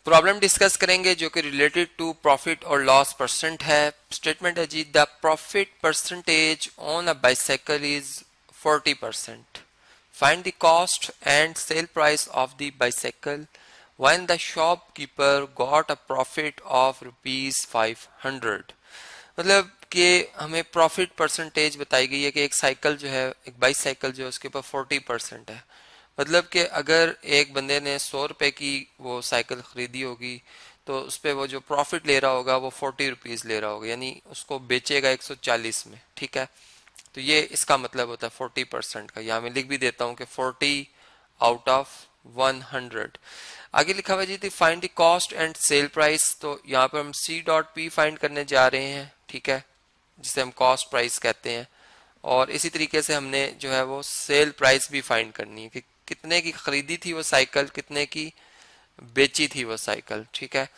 Problem discuss करेंगे जो कि रिलेटेड टू प्रॉफिट और लॉस परसेंट है। स्टेटमेंट है जी, the profit percentage on a bicycle is 40%। Find the cost and sell price of the bicycle when the shopkeeper got a profit of ₹500। मतलब कि हमें प्रॉफिट परसेंटेज बताई गई है कि एक साइकिल जो है, एक बाइसाइकिल जो है उसके ऊपर 40% है। मतलब कि अगर एक बंदे ने 100 रुपए की वो साइकिल खरीदी होगी तो उस पर वो जो प्रॉफिट ले रहा होगा वो 40 रुपीज ले रहा होगा, यानी उसको बेचेगा 140 में। ठीक है, तो ये इसका मतलब होता है 40% का। यहाँ मैं लिख भी देता हूँ कि 40 आउट ऑफ 100। आगे लिखा हुआ जी थी find the cost and sell price. तो यहाँ पर हम C.P फाइंड करने जा रहे हैं, ठीक है, जिसे हम कॉस्ट प्राइस कहते हैं। और इसी तरीके से हमने जो है वो सेल प्राइस भी फाइंड करनी है कि कितने की खरीदी थी वो साइकिल, कितने की बेची थी वो साइकिल। ठीक है,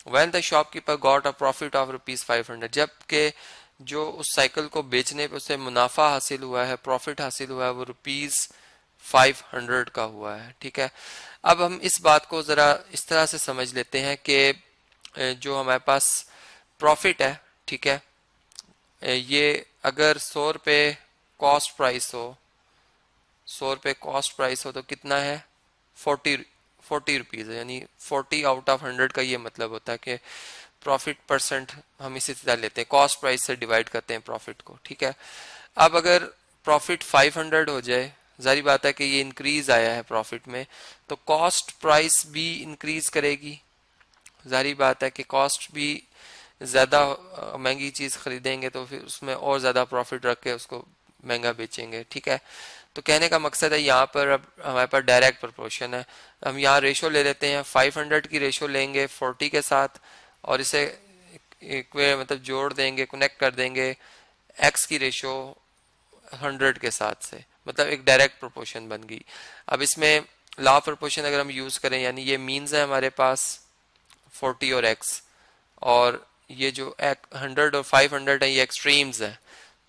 when the shopkeeper got a profit of ₹500, जबकि जो उस साइकिल को बेचने पे उसे मुनाफा हासिल हुआ है, प्रॉफिट हासिल हुआ है, वो ₹500 का हुआ है। ठीक है, अब हम इस बात को जरा इस तरह से समझ लेते हैं कि जो हमारे पास प्रॉफिट है, ठीक है, ये अगर 100 रुपये कॉस्ट प्राइस हो, 100 रुपये कॉस्ट प्राइस हो तो कितना है, 40 रुपीज है, यानी 40 आउट ऑफ 100 का ये मतलब होता है कि प्रॉफिट परसेंट हम इसी तरह लेते हैं, कॉस्ट प्राइस से डिवाइड करते हैं प्रॉफिट को। ठीक है, अब अगर प्रॉफिट 500 हो जाए, जारी बात है कि ये इंक्रीज आया है प्रॉफिट में, तो कॉस्ट प्राइस भी इंक्रीज करेगी। जारी बात है कि कॉस्ट भी ज्यादा महंगी चीज खरीदेंगे तो फिर उसमें और ज्यादा प्रॉफिट रख के उसको महंगा बेचेंगे। ठीक है, तो कहने का मकसद है यहाँ पर अब हमारे पास डायरेक्ट प्रोपोर्शन है। हम यहाँ रेशो ले लेते हैं, 500 की रेशो लेंगे 40 के साथ और इसे मतलब जोड़ देंगे, कनेक्ट कर देंगे एक्स की रेशो 100 के साथ से, मतलब एक डायरेक्ट प्रोपोर्शन बन गई। अब इसमें लॉ प्रोपोर्शन अगर हम यूज करें, यानी ये मीन्स है हमारे पास 40 और एक्स, और ये जो 100 और 500 है ये एक्सट्रीम्स है,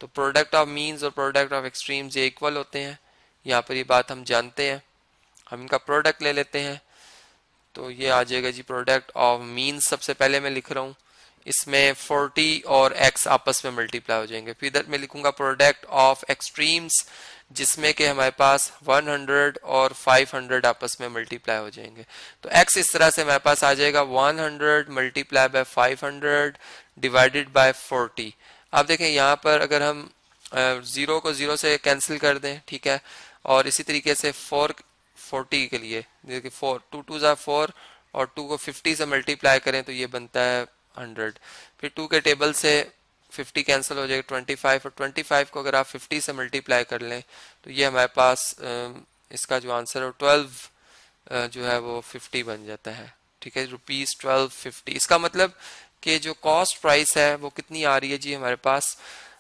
तो प्रोडक्ट ऑफ मीन्स और प्रोडक्ट ऑफ एक्सट्रीम्स ये इक्वल होते हैं। यहाँ पर ये बात हम जानते हैं। हम इनका प्रोडक्ट ले लेते हैं, तो ये आ जाएगा जी प्रोडक्ट ऑफ मीन्स। सबसे पहले मैं लिख रहा हूँ, इसमें 40 और x आपस में मल्टीप्लाई हो जाएंगे। फिर इधर मैं लिखूंगा प्रोडक्ट ऑफ एक्सट्रीम्स, जिसमें कि हमारे पास 100 और 500 आपस में मल्टीप्लाई हो जाएंगे। तो x इस तरह से हमारे पास आ जाएगा 100 मल्टीप्लाई बाय 500 डिवाइडेड बाय 40। अब देखें यहाँ पर अगर हम जीरो को जीरो से कैंसिल कर दें, ठीक है, और इसी तरीके से 40 के लिए देखिए 4 2 2 ज़ा 4 और 2 को 50 से मल्टीप्लाई करें तो ये बनता है 100। फिर 2 के टेबल से 50 कैंसिल हो जाएगा 25, और 25 को अगर आप 50 से मल्टीप्लाई कर लें तो ये हमारे पास इसका जो आंसर है 12 जो है वो 50 बन जाता है। ठीक है, ₹1250। इसका मतलब कि जो कॉस्ट प्राइस है वो कितनी आ रही है जी हमारे पास,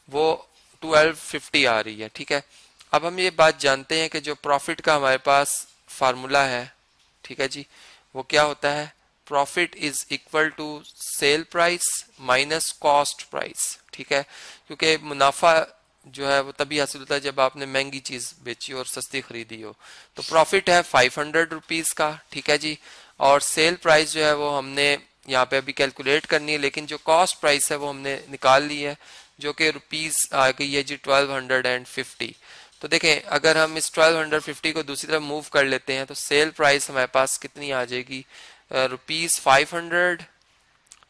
वो 1250 आ रही है। ठीक है, अब हम ये बात जानते हैं कि जो प्रॉफिट का हमारे पास फार्मूला है, ठीक है जी, वो क्या होता है, profit is equal to sell price minus cost price. ठीक है, क्योंकि मुनाफा जो है वो तभी हासिल होता है जब आपने महंगी चीज बेची और सस्ती खरीदी हो। तो प्रॉफिट है 500 रुपीज का, ठीक है जी, और सेल प्राइस जो है वो हमने यहाँ पे अभी कैलकुलेट करनी है, लेकिन जो कॉस्ट प्राइस है वो हमने निकाल ली है, जो कि रुपीज आ गई है जी 1250। तो देखें अगर हम इस 1250 को दूसरी तरफ मूव कर लेते हैं तो सेल प्राइस हमारे पास कितनी आ जाएगी, ₹500।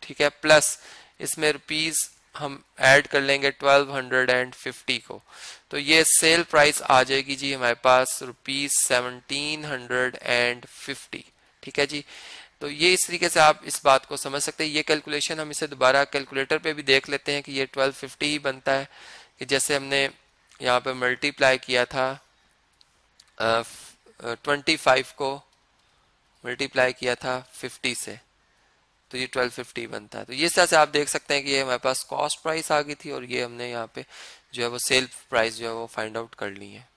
ठीक है, प्लस इसमें रुपीज हम ऐड कर लेंगे 1250 को, तो ये सेल प्राइस आ जाएगी जी हमारे पास ₹1750। ठीक है जी, तो ये इस तरीके से आप इस बात को समझ सकते हैं। ये कैलकुलेशन हम इसे दोबारा कैलकुलेटर पे भी देख लेते हैं कि ये 1250 ही बनता है, कि जैसे हमने यहाँ पे मल्टीप्लाई किया था 25 को मल्टीप्लाई किया था 50 से, तो ये 1250 बनता है। तो ये तरह से आप देख सकते हैं कि ये हमारे पास कॉस्ट प्राइस आ गई थी और ये हमने यहाँ पे जो है वो सेल प्राइस जो है वो फाइंड आउट कर ली है।